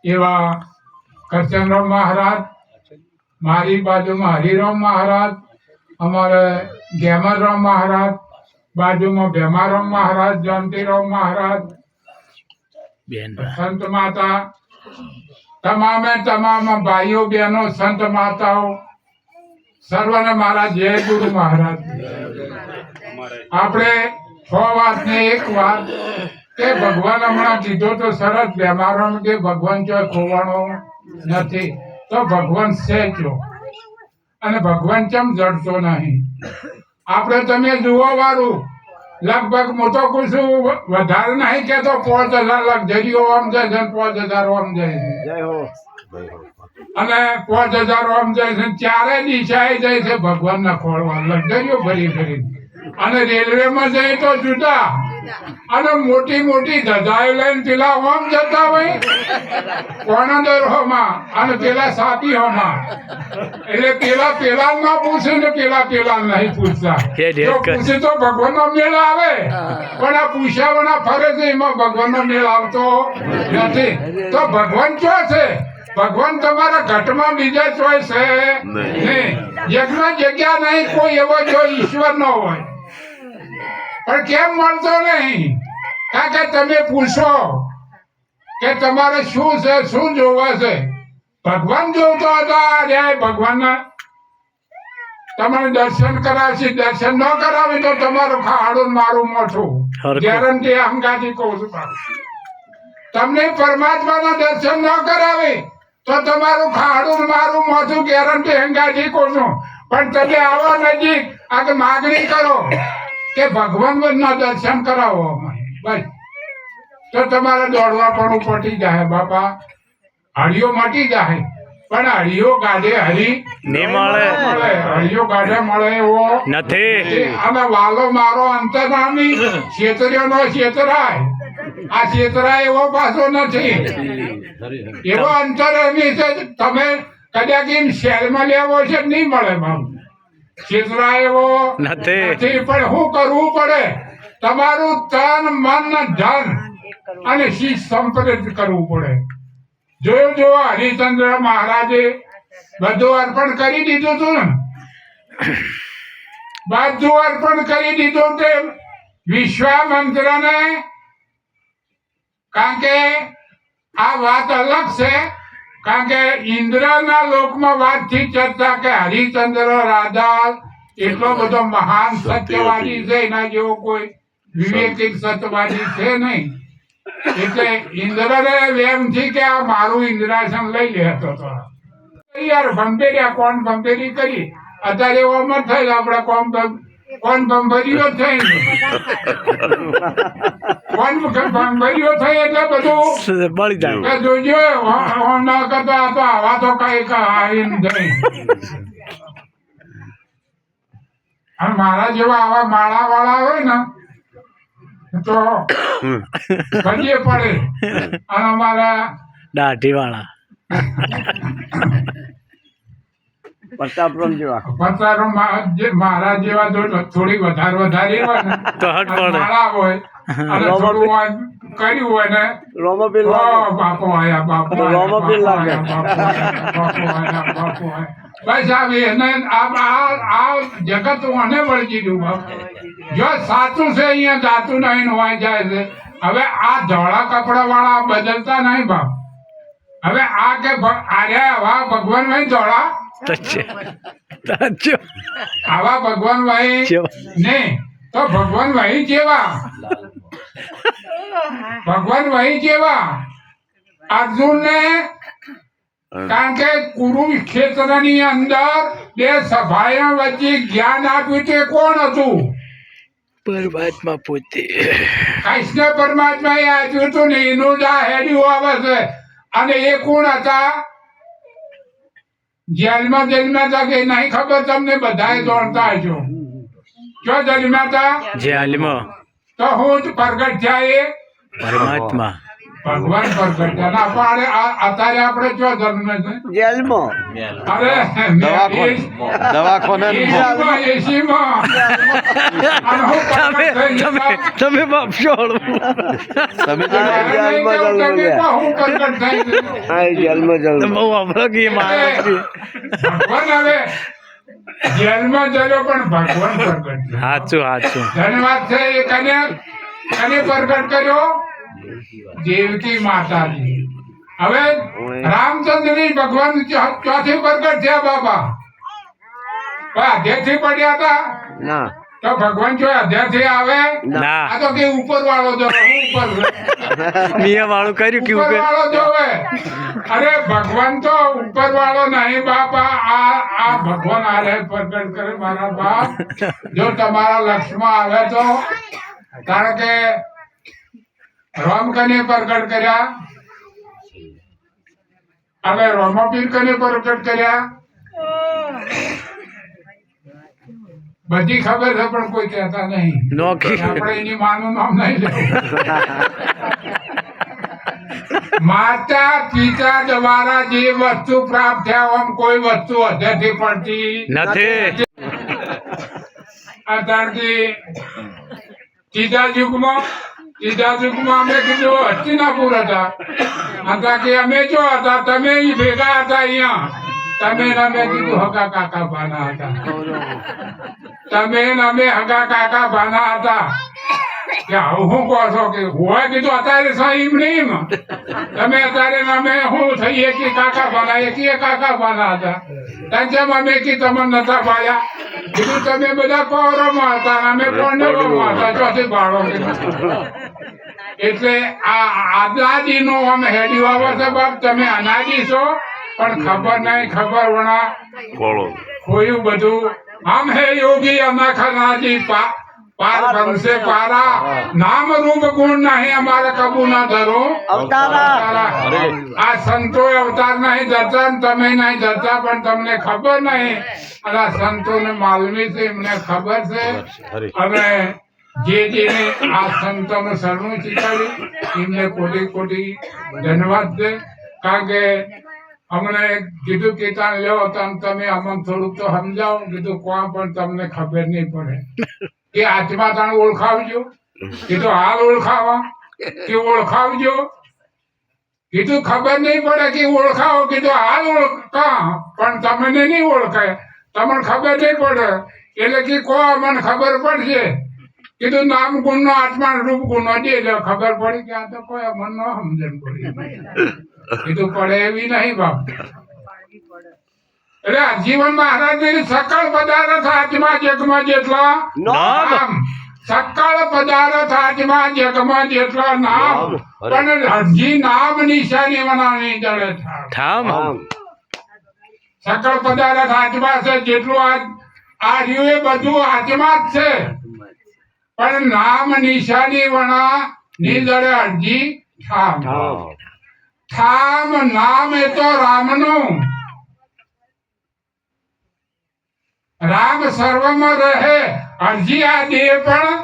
એવા કરચનરામ મહારાજ, મારી બાજુમાં હરિરામ મહારાજ, અમારે ગેમરરામ મહારાજ, બાજુમાં ભેમારામ મહારાજ, જયંતિરામ મહારાજ, સંત માતા, તમામ ભાઈઓ બહેનો, સંત માતાઓ સર્વને મારા જય ગુરુ મહારાજ. આપણે 6 વાત ને એક વાત કે ભગવાન હમણાં કીધો તો સરસ બેમારણ કે ભગવાન ચોય ખોવાનો નથી, તો ભગવાન છે જો, અને ભગવાન કેમ જડતો નહીં. આપણે તમે જુઓ વાળું લગભગ હું તો પૂછું વધારે નહીં કેતો 5000 લક્ઝરીઓ આમ જાય છે, 5000 આમ જાય છે, અને 5000 આમ જાય છે, ચારે દિશાએ જાય છે ભગવાન ના ખોળવા લક્ઝરીઓ ભરી ભરી. અને રેલવેમાં જઈએ તો જુદા, અને મોટી મોટી ધજાઈ લઈને પેલા હોમ જતા હોય કોણંદર હોમાં અને પેલા સાપી હોમાં, એટલે પેલા ના પૂછે ને પેલા નહીં પૂછતા. જો પૂછે તો ભગવાન નો મેળ આવે, પણ આ પૂછાવાના ફરે છે એમાં ભગવાન નો મેળ આવતો નથી. તો ભગવાન ક્યાં છે? ભગવાન તમારા ઘટમાં બીજા ચોય છે નહીં. યજ્ઞ જગ્યા નહીં કોઈ એવો જો ઈશ્વર નો હોય, પણ કેમ મળતો નહીં? કારણ કે તમે પૂછો કે તમારે શું છે, શું જોવા છે. ભગવાન જોતો હતા રે, ભગવાનના તમારે દર્શન કરાવશે, દર્શન ન કરાવે તો તમારું ખાડું મારું મોઠું ગેરંટી અંગાથી કહું છું. તમને પરમાત્માના દર્શન ન કરાવે તો તમારું ખાડું મારું મોઠું ગેરંટી અંગાથી કહું છું. પણ તમે આવો નજીક આ માગણી કરો કે ભગવાન ના દર્શન કરાવો બસ, તો તમારે દોડવા પણ પટી જાય બાપા. હળીઓ મટી જાય, પણ હળીઓ ગાડે હરી નહીં મળે, હળીઓ ગાડે મળે એવો નથી. અને વાલો મારો અંતર્યામી ક્ષેત્રીય નો ક્ષેત્રાય, આ ક્ષેત્રાય એવો પાછો નથી, એવો અંતર્યામી છે. તમે કદાચ શહેરમાં લેવો છે નહીં મળે બાબુ, ક્ષેત્રાય એવો નથી. પણ શું કરવું પડે? તમારું તન મન ધન અને શીશ સંપ્રેત કરવું પડે. જોયું જો હરિચંદ્ર મહારાજે બધું અર્પણ કરી દીધું હતું ને, બધું અર્પણ કરી દીધું તે વિશ્વામિત્ર ને. કારણ કે આ વાત અલગ છે, કારણ કે ઇન્દ્રના લોકમાં વાતથી ચર્ચા કે હરિચંદ્ર રાજા એટલો બધો મહાન સત્યવાદી છે, એના જેવો કોઈ વિવેકિક સત્યવાદી છે નહીં. એટલે ઇન્દ્રને એમ થી કે આ મારું ઇન્દ્રાસન લઈ લેતો હતો. યાર ભંભેર્યા કોણ ભંભેરી કરી, અત્યારે એવો મત થાય આપડે કોણ ભંભરીઓ થઈ, કોણ ભંભરીઓ થઈ એટલે બધું મળી જાય. જોજો ન કરતા તો આવા તો કઈ નહીં. અને મારા જેવા આવા માળા વાળા હોય ને તો ભજીએ પડે. અને અમારા દાઢી વાળા પ્રતાપરામ મારા જેવા જો થોડી વધારે હોય ને તો હટ પડે, માળા હોય અને થોડું કર્યું હોય ને રોમોબીલ બાપો આયા, બાપો રોમોબીલ લાગે. બસ આવી એને આ જગત મને વળગી દઉં. જો સાચું છે અહીંયા જાતું નહીં હોય જાય છે. હવે આ ધોળા કપડા વાળા બદલતા નહીં બાપ. હવે આ કે આર્યા આવા ભગવાન ભાઈ ધોળા આવા ભગવાન ભાઈ ને, તો ભગવાન ભાઈ જેવા, ભગવાન ભાઈ જેવા અર્જુન ને. કારણ કે કુરુક્ષેત્રની અંદર બે સભાઓ વચ્ચે જ્ઞાન આપ્યું તે કોણ હતું? પરમાત્મા પોતે. કૃષ્ણ પરમાત્મા એ આપ્યું હતું ને, એનું જ આ હેડ્યું આવે છે. અને એ કોણ હતા? જેલમાં હતા કે નહીં ખબર તમને? બધા જાણતા હશો. જો જેલમાં હતા, જેલમાં તો હું પ્રગટ થયા એ પરમાત્મા. ભગવાન પ્રગટ થયા ના પણ અત્યારે આપણે ક્યાં જન્મે છે જેલમાં અરે દવાખાને એસીમાં અને હું પ્રગટ થઈ ગયો. તમે બાપ છો તમે તમે કહો હું પ્રગટ થઈ ગયો. બહુ આપણો કે માણસ છે. ભગવાન હવે જેલમાં જજો પણ ભગવાન પ્રગટ થયા. સાચું સાચું ધન્યવાદ છે એ કને પ્રગટ કર્યો દેવકી માતાજી. હવે રામચંદ્રની ભગવાન ચોથી પ્રગટ થયા બાબા અધ્યક્ષથી પડ્યા હતા ના તો ભગવાન જો અધ્યક્ષથી આવે ના આ તો કે ઉપર વાળો જો હું ઉપર નિયમ વાળું કર્યું કે ઉપર વાળો જોવે. અરે ભગવાન તો ઉપર વાળો નહીં બાપા આ ભગવાન આલે પ્રગટ કરે મારા બાપ. જો તમારા લક્ષ્યમાં આવે તો કારણ કે રામ કને પ્રગટ કર્યા હવે રોમાપીર કને પ્રગટ કર્યા બધી ખબર છે પણ કોઈ કહેતા નહીં. નોખી આપણે એની માનું નામ નહીં લેવું. માતા પિતા દ્વારા જે વસ્તુ પ્રાપ્ત થયા આમ કોઈ વસ્તુ હદેથી પડતી નથી અત્યારથી ત્રીજા યુગમાં અમે કીધું હસ્તિનાપુર હતા કે અમે જો હતા તમે ઈ ભેગા હતા અહીંયા તમે ને અમે કીધું હગા કાકા ભાના હતા તમે ને અમે હગા કાકા ભાના હતા કે આવું શું કહો છો કે હોય કીધું અત્યારે સાહેબ નહીં તમે અત્યારે ને અમે શું થઈએ કે કાકા ભાના એ કાકા ભાના હતા જેમ અમે કી તમને નતા પાડ્યા કીધું તમે બધા કૌરવમાં હતા અને અમે પાંડવોમાં હતા ચોથી ભાડો એટલે આ આદાજી નો આમ હેડી આવે છે બાપ તમે અનાજી છો પણ ખબર નહીં ખબર વણા ખોયું બધું હમ હે યોગી અનાખનાજી પાર બનશે પારા નામ રૂપ ગુણ નહીં અમારે કબૂ ના ધરો આ સંતો અવતાર નહીં ધરતા તમે નહીં ધરતા પણ તમને ખબર નહીં અને આ સંતો ને માલવી છે એમને ખબર છે અને જેને આ સંતોને શરણું શીખવાડ્યું એમને કોટી કોટી ધન્યવાદ છે કારણ કે અમને કીધું કીર્તન લ્યો તમે અમને થોડુંક તો સમજાવો કીધું કોણ પણ તમને ખબર નહીં પડે કે આત્મા તાણ ઓળખાવજો કીધું હાલ ઓળખાવા કે ઓળખાવજો કીધું ખબર નહીં પડે કે ઓળખાવો કીધું હાલ ઓળખા પણ તમને નહીં ઓળખાય તમને ખબર નહીં પડે એટલે કે કો મને ખબર પડશે કીધું નામ ગુણ નો આત્મા રૂપ ગુણ નો દે ખબર પડી કે આ તો કોઈ મન નો સમજણ પડી કીધું પડે એવી નહીં બાપ. એટલે જીવન મહારાજ સકળ પદાર્થ આત્મા જગમાં જેટલા નામ સકળ પદાર્થ આત્મા જગમાં જેટલા નામ પણ હજી નામ નિશાની બનાવની જડે થામ સકળ પદાર્થ આત્મા છે જેટલું આ રહ્યું એ બધું આત્મા જ છે પણ નામ નિશાની વણા ની જડે હજી ઠામ ઠામ નામ એ તો રામનું રામ સર્વમાં રહે હજી આ દેહ પણ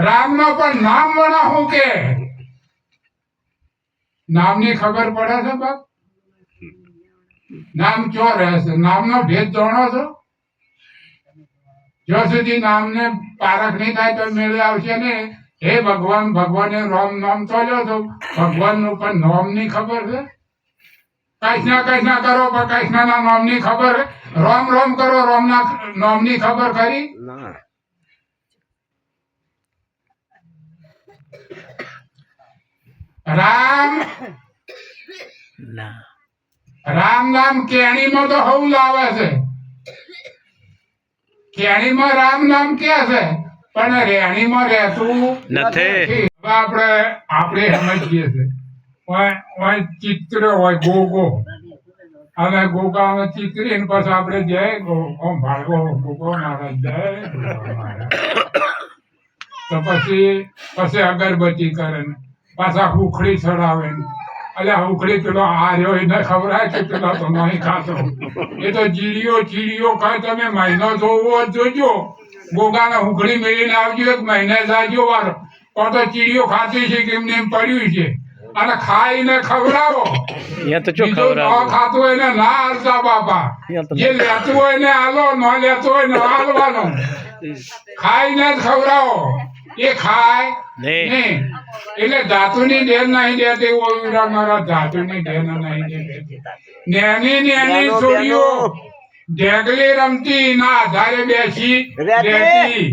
રામ નો પણ નામ વણા હું કે નામની ખબર પડે છે બાપ નામ ચો રહે છે નામનો ભેદ જાણો છો જ્યાં સુધી નામને પારખ નહીં થાય તો મેળે આવશે ને હે ભગવાન ભગવાને રામ નામ ચાલ્યો તો ભગવાન નું પણ નામ ની ખબર છે કઈશ ના કરો પણ કઈશ ના નામ ની ખબર રામ રામ કરો રામ ના નામ ની ખબર ખરી રામ રામ નામ કેણીમાં તો હવું લાવે છે કેણીમાં રામ નામ કે છે પણ રેણીમાં રહેતું નથી. આપણે સમજીએ છે ચિત્ર હોય ગોગો અને ગોગા ચિત્રી પછી આપણે જય ભાગો ગોગો મહારાજ જય તો પછી અગરબત્તી કરે પાછા હુખડી ચડાવે અલ્યા હુખડી પેલો આર્યો એને ખબરાય કે પેલા તો નહીં ખાતો એ તો ચીડીઓ ખાય તમે મહિનો જોવો જોજો ગોગાને હુખડી મેળીને આવજો એક મહિને જાજો વાર તો ચીડીઓ ખાતી છે કે એમને એમ પડ્યું છે અને ખાઈને ખવડાવો. અહીંયા તો ચો બીજું ન ખવડાવો ખાતું હોય ને ના હાલતા બાપા. અહીંયા તો જે લેતું હોય ને હાલો, ન લેતું હોય ન હાલવાનું. ખાઈને જ ખવડાવો. એ ખાય નહીં. નહીં એટલે ધાતુની દેન નહીં દેતી. ઓ વીરા મારા ધાતુની દેન નહીં દેતી. નેની છોડીઓ ઢેગલી રમતી ના આધારે બેસી રહેતી.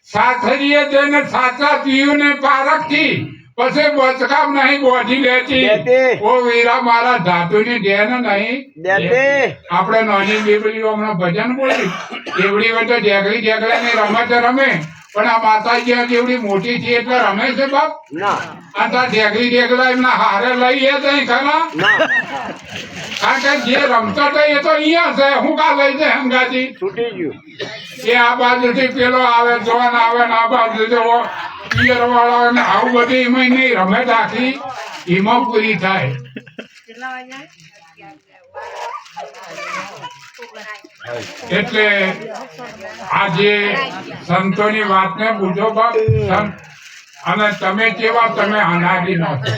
સાથરીએ તેને સાચા પીયુને પારખતી. પછી બચકામ નહીં બોધી લેતી. ઓ વીરા મારા ધાતુની દેન નહીં દેતી. આપણે નાની બેબલીઓ હમણાં ભજન બોલી એવડી હોય તો ઢેગલી ઢેગલાની રમત રમે. પણ આ માતાજી જેવડી મોટી છે એટલે રમે છે બાપ. આ તો ઢેગલી ઢેગલા એમના હારે લઈએ તો ખરા. કારણ કે જે રમતા હતા એ તો અહીંયા છે. હું કા લઈ જાય હંગાજી છૂટી ગયું. એ આ બાજુથી પેલો આવે જોન આવે ને આ બાજુ જો પિયર વાળા ને આવું બધું એમાં નહીં રમે આખી એમાં પૂરી થાય. એટલે આજે સંતોની વાતને બુજો બાપ. સંત અને તમે કેવા તમે અનાદિ ના છો.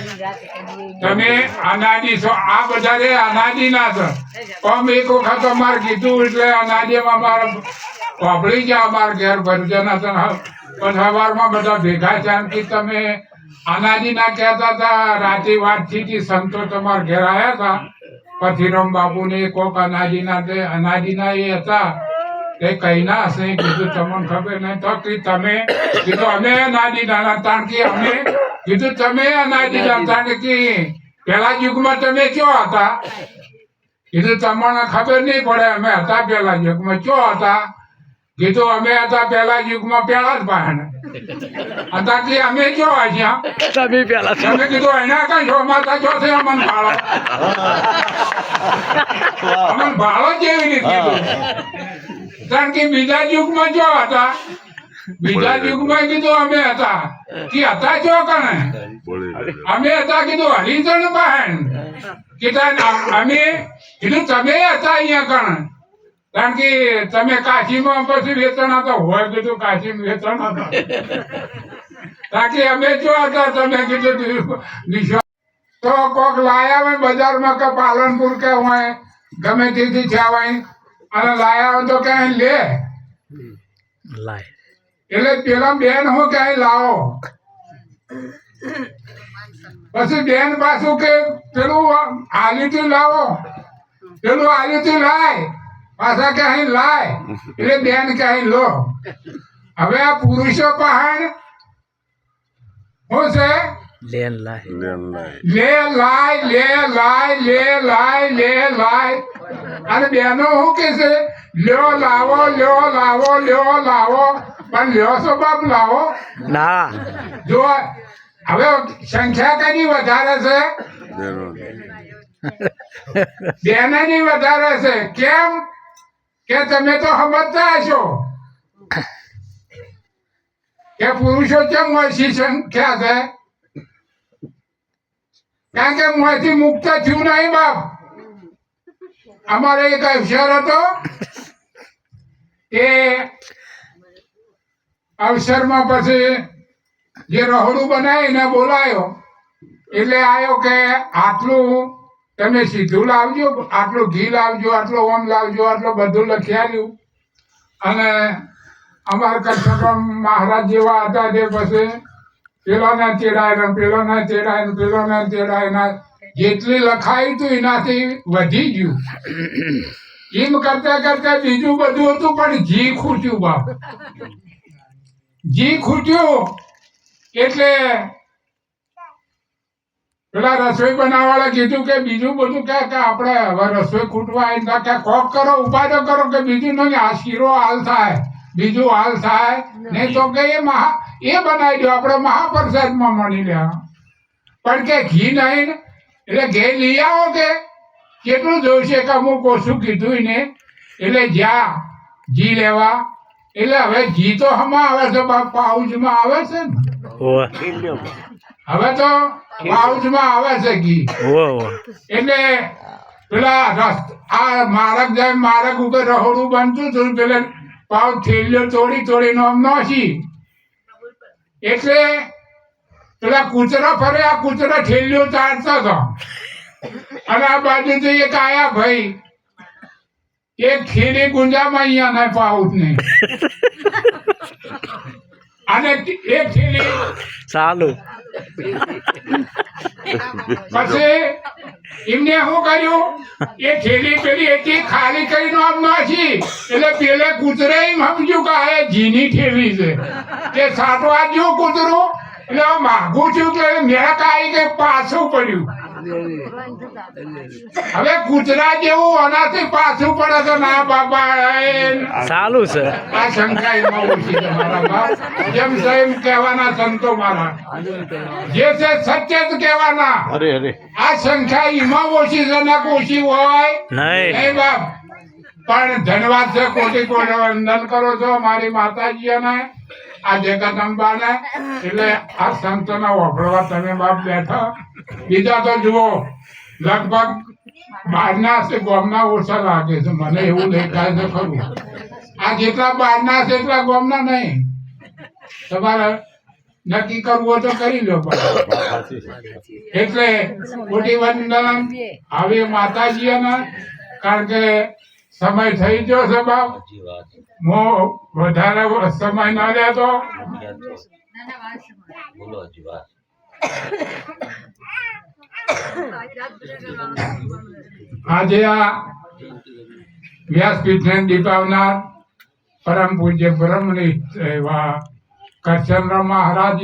તમે અનાદિ છો. આ બધા રે અનાદિ ના છો. પણ એક વખત અમારે કીધું એટલે અનાદિમાં મારા વાપરી ગયા અમારા ઘેર ભરજન હતા. પણ સવારમાં બધા ભેગા છે કે તમે અનાદિ ના કહેતા હતા. રાતે વાતચીત સંતો તમારા ઘેર આવ્યા હતા. પથીરામ બાપુ ને કોક અનાદિના તે અનાદિના એ હતા. એ કઈ ના હશે કીધું તમને ખબર નહીં તો કે તમે કીધું અમે અનાદિના તાણ કે અમે કીધું તમે અનાદિના તાણ કે પેલા યુગમાં તમે ક્યાં હતા. કીધું તમને ખબર નહીં પડે અમે હતા પેલા યુગમાં ક્યાં હતા. કીધું અમે હતા પેલા યુગમાં પેલા જ બહાને હતા કે અમે ક્યાં હસ્યા. તમે પેલા છો. તમે કીધું એના કઈ છો માતા છો છે અમન ભાળો. અમન ભાળો જેવી રીતે કીધું. કારણ કે બીજા યુગમાં જો હતા. બીજા યુગમાં કીધું અમે હતા કે હતા જો કણે અમે હતા કીધું હરિજન બહેન કીધું અમે કીધું તમે હતા અહીંયા કણે. કારણ કે તમે કાશીમાં પછી વેચણ હતા હોય કીધું કાશી વેચણ હતા. કારણ કે અમે જો હતા તમે કીધું તો કોક લાયા હોય બજારમાં કે પાલનપુર કે હોય ગમે તેથી થયા હોય અને લાયા હોય તો ક્યાંય લે. લાય એટલે પેલા બેન હું ક્યાંય લાવો. પછી બેન પાછું કે પેલું આલીથી લાવો પેલું આલીથી લાય પાછા ક્યાંય લાય. એટલે બેન ક્યાંય લો. હવે આ પુરુષો પહાડ શું છે. લેન લાય લે લાય લે લાય લે લાય લે લાય. અને બેનો શું કે છે લ્યો લાવો લ્યો લાવો લ્યો લાવો. પણ લ્યો છો બાપ લાવો ના. જો હવે સંખ્યા કઈ વધારે છે. બેનાની વધારે છે. કેમ કે તમે તો સમજતા હશો કે પુરુષો કેમ ઓછી સંખ્યા છે. કારણ કે મોંથી મુક્ત થયું નહીં બાપ. અમારે એક અવસર હતો એ અવસરમાં પછી જે રહોડું બનાવીને બોલાયો એટલે આવ્યો કે આટલું તમે સીધું લાવજો આટલું ઘી લાવજો આટલું ઓમ લાવજો આટલું બધું લખી આવ્યું. અને અમારા કચ્છમાં મહારાજ જેવા હતા તે પછી પેલોના ચેડાય પેલોના ચેડાય પેલોના ચેડાય જેટલી લખાયું હતું એનાથી વધી ગયું. એમ કરતા કરતા બીજું બધું હતું પણ ઘી ખૂટ્યું બાપ. ઘી ખૂટ્યું એટલે પેલા રસોઈ બનાવવાળા કીધું કે બીજું બધું કે આપણે હવે રસોઈ ખૂટવા આવી કે કોક કરો ઉપાય તો કરો કે બીજું નહીં આ શીરો હાલ થાય બીજું હાલ થાય નહીં તો કે એ બનાવી દો આપણે મહાપ્રસાદમાં મળી લેવા. પણ કે ઘી નહીં એટલે ઘેર લઈ આવો કે કેટલું જોઈશે કે અમુક ઓછું કીધું ને. એટલે જ્યાં ઘી લેવા એટલે હવે ઘી તો હમણાં આવે છે પાઉચમાં આવે છે ને. હવે તો પાઉચમાં આવે છે ઘી. એટલે પેલા આ મારક જાય મારક ઉપર રહોડું બનતું હતું પેલા પાઉચ થેલીઓ તોડીને આમ નોસી. એટલે પેલા કૂતરા ફરે, આ કૂતરા ઠેલીઓ ચાલતો હતો અને આ બાજુથી એક આયા ભાઈ, એક ખીલી ગુંજામાં અહીંયા ના પાઉટ નહીં અને એક થેલી ચાલુ પછી એમને શું કર્યું, એ થેલી પેલી એટલી ખાલી કરીને આમ નાખી એટલે પેલે કૂતરે એમ સમજ્યું કે આ એ ઘીની થેલી છે, તે સાટવા જ્યું કૂતરું એટલે આમ માગું છું કે મેક આવી કે પાછું પડ્યું. હવે કૂતરા જેવું આનાથી પાછું પડે તો ના બાપા ચાલુ છે. આ શંકા એમાં ઓછી છે મારા બાપ, જેમ છે એમ કહેવાના સંતો મારા, જે છે સત્ય જ કહેવાના. અરે અરે આ સંખ્યા એમાં ઓછી છે ને ઓછી હોય નહીં. નહીં બાપ. પણ ધન્યવાદ છે, કોટી કોટી વંદન કરો છો મારી માતાજીને, આ જગદંબાને. એટલે આ સંતોના વફળવા તમે બાપ બેઠા. બીજા તો જુઓ લગભગ બહારના છે ગામના ઓછા લાગે છે, મને એવું દેખાય છે ખરું. આ જેટલા બહારના છે એટલા ગામના નહીં. તમારે નક્કી કરવું હોય તો કરી લો. એટલે કોટી વંદન હવે માતાજીને, કારણ કે સમય થઈ ગયો છે બાપ. હું વધારે સમય ના લેતો. આજે આ વ્યાસપીઠને દીપાવનાર પરમ પૂજ્ય બ્રહ્મનિષ્ઠ એવા કરચંદ્ર મહારાજ